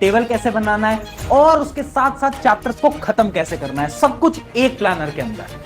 Table कैसे बनाना है और उसके साथ साथ चैप्टर्स को खत्म कैसे करना है, सब कुछ एक प्लानर के अंदर।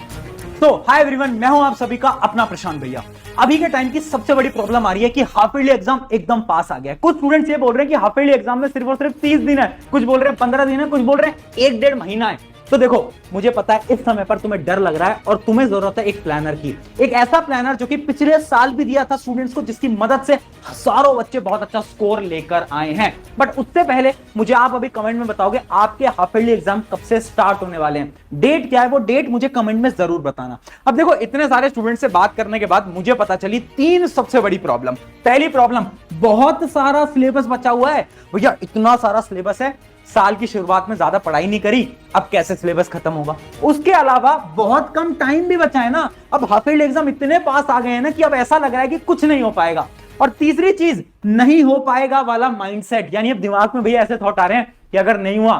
तो हाय एवरीवन, मैं हूं आप सभी का अपना प्रशांत भैया। अभी के टाइम की सबसे बड़ी प्रॉब्लम आ रही है कि हाफ ईयरली एग्जाम एकदम पास आ गया है। कुछ स्टूडेंट्स ये बोल रहे हैं कि हाफ ईयरली एग्जाम में सिर्फ और सिर्फ 30 दिन है, कुछ बोल रहे हैं 15 दिन है, कुछ बोल रहे हैं 1-1.5 महीना है। तो देखो, मुझे पता है इस समय पर तुम्हें डर लग रहा है और तुम्हें जरूरत है एक प्लानर की, एक ऐसा प्लानर जो कि पिछले साल भी दिया था स्टूडेंट्स को, जिसकी मदद से हजारों बच्चे बहुत अच्छा स्कोर लेकर आए हैं। बट उससे पहले मुझे आप अभी कमेंट में बताओगे आपके हाफ ईयरली एग्जाम कब से स्टार्ट होने वाले हैं, डेट क्या है, वो डेट मुझे कमेंट में जरूर बताना। अब देखो, इतने सारे स्टूडेंट से बात करने के बाद मुझे पता चली 3 सबसे बड़ी प्रॉब्लम। पहली प्रॉब्लम, बहुत सारा सिलेबस बचा हुआ है। भैया इतना सारा सिलेबस है, साल की शुरुआत में ज्यादा पढ़ाई नहीं करी, अब कैसे सिलेबस खत्म होगा। उसके अलावा बहुत कम टाइम भी बचा है ना, अब हाफ ईयरली एग्जाम इतने पास आ गए हैं ना कि अब ऐसा लग रहा है कि कुछ नहीं हो पाएगा। और तीसरी चीज, नहीं हो पाएगा वाला माइंडसेट, यानी अब दिमाग में भैया ऐसे थॉट आ रहे हैं कि अगर नहीं हुआ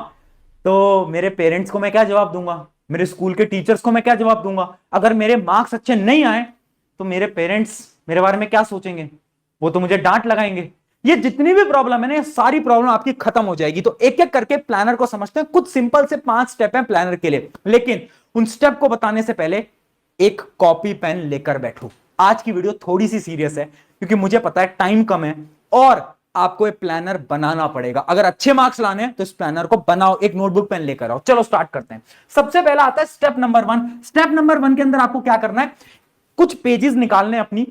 तो मेरे पेरेंट्स को मैं क्या जवाब दूंगा, मेरे स्कूल के टीचर्स को मैं क्या जवाब दूंगा, अगर मेरे मार्क्स अच्छे नहीं आए तो मेरे पेरेंट्स मेरे बारे में क्या सोचेंगे, वो तो मुझे डांट लगाएंगे। ये जितनी भी प्रॉब्लम है ना, ये सारी प्रॉब्लम आपकी खत्म हो जाएगी। तो एक एक करके प्लानर को समझते हैं। कुछ सिंपल से 5 स्टेप हैं प्लानर के लिए, लेकिन उन स्टेप को बताने से पहले एक कॉपी पेन लेकर बैठो। आज की वीडियो थोड़ी सी सीरियस है क्योंकि मुझे पता है टाइम कम है और आपको एक प्लानर बनाना पड़ेगा। अगर अच्छे मार्क्स लाने हैं तो इस प्लानर को बनाओ, एक नोटबुक पेन लेकर आओ। चलो स्टार्ट करते हैं। सबसे पहला आता है स्टेप नंबर 1। स्टेप नंबर 1 के अंदर आपको क्या करना है, कुछ पेजेस निकालने अपनी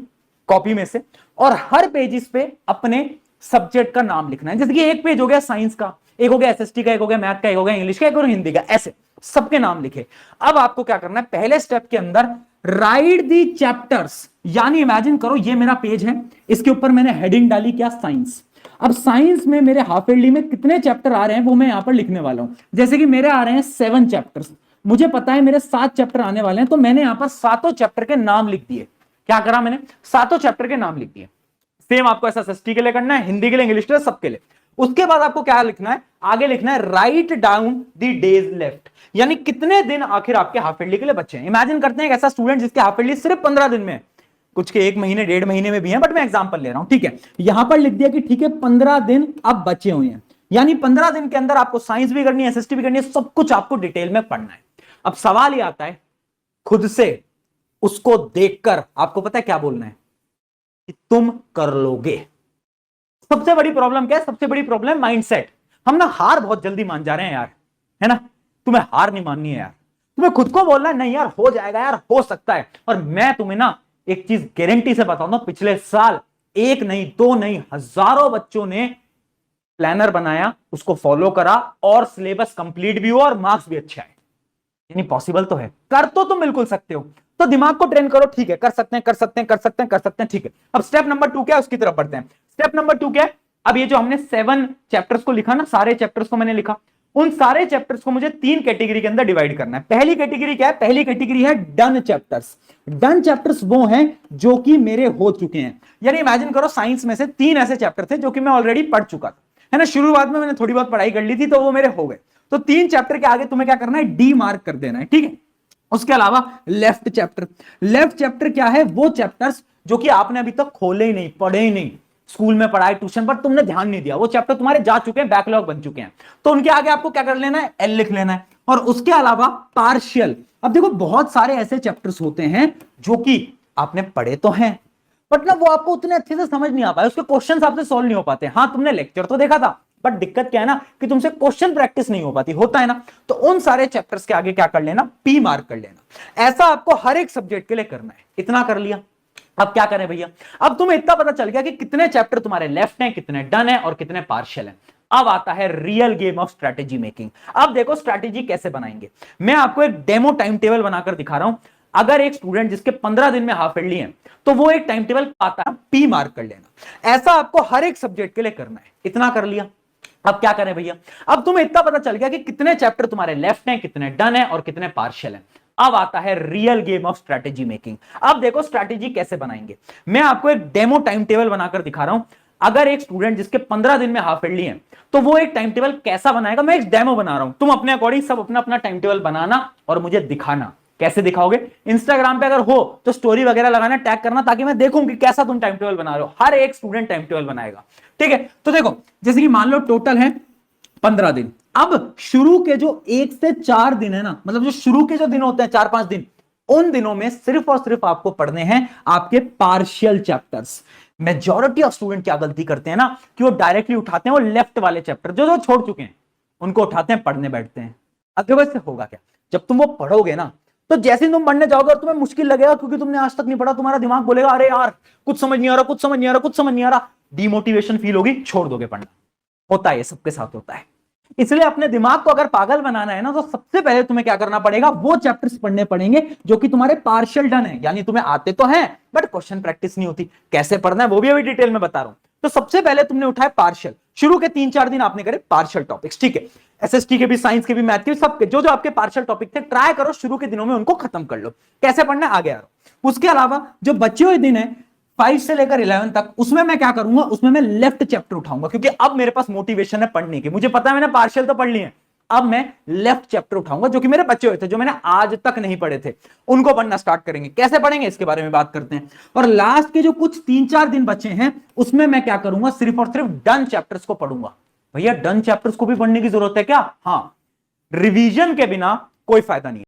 कॉपी में से और हर पेजेस पे अपने सब्जेक्ट का नाम लिखना है। जैसे कि एक पेज हो गया साइंस का, एक हो गया एसएसटी का, एक हो गया मैथ का, एक हो गया इंग्लिश का, एक और हिंदी का, ऐसे सबके नाम लिखे। अब आपको क्या करना है, पहले स्टेप के अंदर राइट दी चैप्टर्स, यानी इमेजिन करो ये मेरा पेज है, इसके ऊपर मैंने हेडिंग डाली क्या, साइंस। अब साइंस में मेरे हाफ ईयरली में कितने चैप्टर आ रहे हैं वो मैं यहां पर लिखने वाला हूं। जैसे कि मेरे आ रहे हैं 7 चैप्टर्स, मुझे पता है मेरे 7 चैप्टर आने वाले हैं, तो मैंने यहां पर 7 चैप्टर के नाम लिख दिए। क्या करा मैंने, 7 चैप्टर के नाम लिख दिए। सेम आपको ऐसा एसएसटी के लिए करना है, हिंदी के लिए, इंग्लिश के लिए, सबके लिए। उसके बाद आपको क्या लिखना है, आगे लिखना है write down the days left, यानी कितने दिन आखिर आपके हाफ ईयरली के लिए बचे हैं। इमेजिन करते हैं एक ऐसा स्टूडेंट जिसके हाफ ईयरली सिर्फ 15 दिन में है, कुछ के 1 महीने 1.5 महीने में भी है, बट मैं एग्जांपल ले रहा हूं, ठीक है। यहां पर लिख दिया कि ठीक है 15 दिन अब बचे हुए हैं, यानी 15 दिन के अंदर आपको साइंस भी करनी है, एसएसटी भी करनी है, सब कुछ आपको डिटेल में पढ़ना है। अब सवाल यह आता है, खुद से उसको देखकर आपको पता है क्या बोलना है कि तुम कर लोगे। सबसे बड़ी प्रॉब्लम क्या है, सबसे बड़ी प्रॉब्लम माइंडसेट। हम ना हार बहुत जल्दी मान जा रहे हैं यार, है ना। तुम्हें हार नहीं माननी है यार, तुम्हें खुद को बोलना है नहीं यार हो जाएगा, यार हो सकता है। और मैं तुम्हें ना एक चीज गारंटी से बताऊंगा, पिछले साल 1 नहीं 2 नहीं हजारों बच्चों ने प्लानर बनाया, उसको फॉलो करा और सिलेबस कंप्लीट भी हुआ और मार्क्स भी अच्छे आए। यानी पॉसिबल तो है, कर तो तुम बिल्कुल सकते हो। तो दिमाग को ट्रेन करो, ठीक है कर सकते हैं कर सकते हैं कर सकते हैं कर सकते हैं, ठीक है। अब स्टेप नंबर 2 क्या है, उसकी तरफ बढ़ते हैं। स्टेप नंबर 2 क्या है, अब ये जो हमने 7 चैप्टर्स को लिखा ना, सारे चैप्टर्स को मैंने लिखा, उन सारे चैप्टर्स को मुझे 3 कैटेगरी के अंदर डिवाइड करना है। पहली कैटेगरी क्या है, पहली कैटेगरी है डन चैप्टर्स। डन चैप्टर्स वो हैं जो कि मेरे हो चुके हैं। यानी इमेजिन करो साइंस में से 3 ऐसे चैप्टर थे जो कि मैं ऑलरेडी पढ़ चुका था, है ना। शुरुआत में मैंने थोड़ी बहुत पढ़ाई कर ली थी तो वो मेरे हो गए। तो 3 चैप्टर के आगे तुम्हें क्या करना है, डी मार्क कर देना है, ठीक है। उसके अलावा लेफ्ट चैप्टर, लेफ्ट चैप्टर क्या है, वो चैप्टर्स जो कि आपने अभी तक खोले ही नहीं, पढ़े ही नहीं, स्कूल में पढ़ाए, ट्यूशन पर तुमने ध्यान नहीं दिया, वो चैप्टर तुम्हारे जा चुके हैं, बैकलॉग बन चुके हैं। तो उनके आगे आपको क्या कर लेना है, एल लिख लेना है। और उसके अलावा पार्शियल। अब देखो बहुत सारे ऐसे चैप्टर्स होते हैं जो कि आपने पढ़े तो हैं बट ना वो आपको उतने अच्छे से समझ नहीं आ पाए, उसके क्वेश्चंस आपसे सॉल्व नहीं हो पाते। हाँ तुमने लेक्चर तो देखा था बट दिक्कत क्या है ना कि तुमसे क्वेश्चन प्रैक्टिस नहीं हो पाती, होता है ना। तो उन सारे चैप्टर्स के आगे क्या कर लेना, पी मार्क कर लेना। ऐसा आपको हर एक सब्जेक्ट के लिए करना है। इतना कर लिया, अब क्या करें भैया, अब तुम्हें इतना पता चल गया कि कितने चैप्टर तुम्हारे लेफ्ट हैं, कितने डन है और कितने पार्शियल हैं। अब आता है real game of strategy making. अब देखो स्ट्रेटेजी कैसे बनाएंगे, मैं आपको एक डेमो टाइम टेबल बनाकर दिखा रहा हूं। अगर एक स्टूडेंट जिसके 15 दिन में हाफ ईयरली है तो वो एक टाइम टेबल आता है, पी मार्क कर लेना। ऐसा आपको हर एक सब्जेक्ट के लिए करना है। इतना कर लिया, अब क्या करें भैया, अब तुम्हें इतना पता चल गया कि कितने चैप्टर तुम्हारे लेफ्ट हैं, कितने डन है और कितने पार्शियल हैं। अब आता है real game of strategy making. अब देखो स्ट्रेटेजी कैसे बनाएंगे, मैं आपको एक डेमो टाइम टेबल बनाकर दिखा रहा हूं। अगर एक स्टूडेंट जिसके 15 दिन में हाफ ईयरली है तो वो एक टाइम टेबल कैसा बनाएगा, मैं एक डेमो बना रहा हूं, तुम अपने अकॉर्डिंग सब अपना अपना टाइम टेबल बनाना और मुझे दिखाना। कैसे दिखाओगे, इंस्टाग्राम पे अगर हो तो स्टोरी वगैरह लगाना, टैग करना, ताकि मैं देखूं कि कैसा तुम टाइम टेबल बना रहे हो। हर एक स्टूडेंट टाइम टेबल बनाएगा, ठीक है। तो देखो जैसे कि मान लो टोटल है 15 दिन। अब शुरू के जो 1 से 4 दिन है ना, मतलब जो शुरू के जो दिन होते हैं 4-5 दिन, उन दिनों में सिर्फ और सिर्फ आपको पढ़ने हैं आपके partial chapters. Majority of student क्या गलती करते हैं ना कि वो डायरेक्टली उठाते हैं वो लेफ्ट वाले चैप्टर जो जो छोड़ चुके हैं, उनको उठाते हैं पढ़ने बैठते हैं। अदरवाइज से होगा क्या, जब तुम वो पढ़ोगे ना तो जैसे ही तुम पढ़ने जाओगे और तुम्हें मुश्किल लगेगा क्योंकि तुमने आज तक नहीं पढ़ा, तुम्हारा दिमाग बोलेगा अरे यार कुछ समझ नहीं आ रहा, कुछ समझ नहीं आ रहा, कुछ समझ नहीं आ रहा, डिमोटिवेशन फील होगी, छोड़ दोगे पढ़ना। होता है, सबके साथ होता है। इसलिए अपने दिमाग को अगर पागल बनाना है ना तो सबसे पहले तुम्हें क्या करना पड़ेगा, वो चैप्टर्स पढ़ने पड़ेंगे जो कि तुम्हारे पार्शियल डन है, यानी तुम्हें आते तो हैं बट क्वेश्चन प्रैक्टिस नहीं होती। कैसे पढ़ना है वो भी अभी डिटेल में बता रहा हूं। तो सबसे पहले तुमने उठाए पार्शियल, शुरू के 3-4 दिन आपने करे पार्शियल टॉपिक्स, ठीक है। एसएसटी के भी, साइंस के भी, मैथ के भी, सबके जो जो आपके पार्शियल टॉपिक थे ट्राई करो शुरू के दिनों में उनको खत्म कर लो। कैसे पढ़ना है आगे आ रहा हूं। उसके अलावा जो बचे हुए दिन है 5 से लेकर 11 तक, उसमें मैं क्या करूंगा, उसमें मैं लेफ्ट चैप्टर उठाऊंगा क्योंकि अब मेरे पास मोटिवेशन है पढ़ने की, मुझे पता है मैंने पार्शियल तो पढ़ लिए हैं, अब मैं लेफ्ट चैप्टर उठाऊंगा जो कि मेरे बचे हुए थे, जो मैंने आज तक नहीं पढ़े थे, उनको पढ़ना स्टार्ट करेंगे। कैसे पढ़ेंगे इसके बारे में बात करते हैं। और लास्ट के जो कुछ 3-4 दिन बचे हैं उसमें मैं क्या करूंगा, सिर्फ और सिर्फ डन चैप्टर्स को पढ़ूंगा। भैया डन चैप्टर्स को भी पढ़ने की जरूरत है क्या? हाँ, रिवीजन के बिना कोई फायदा नहीं है।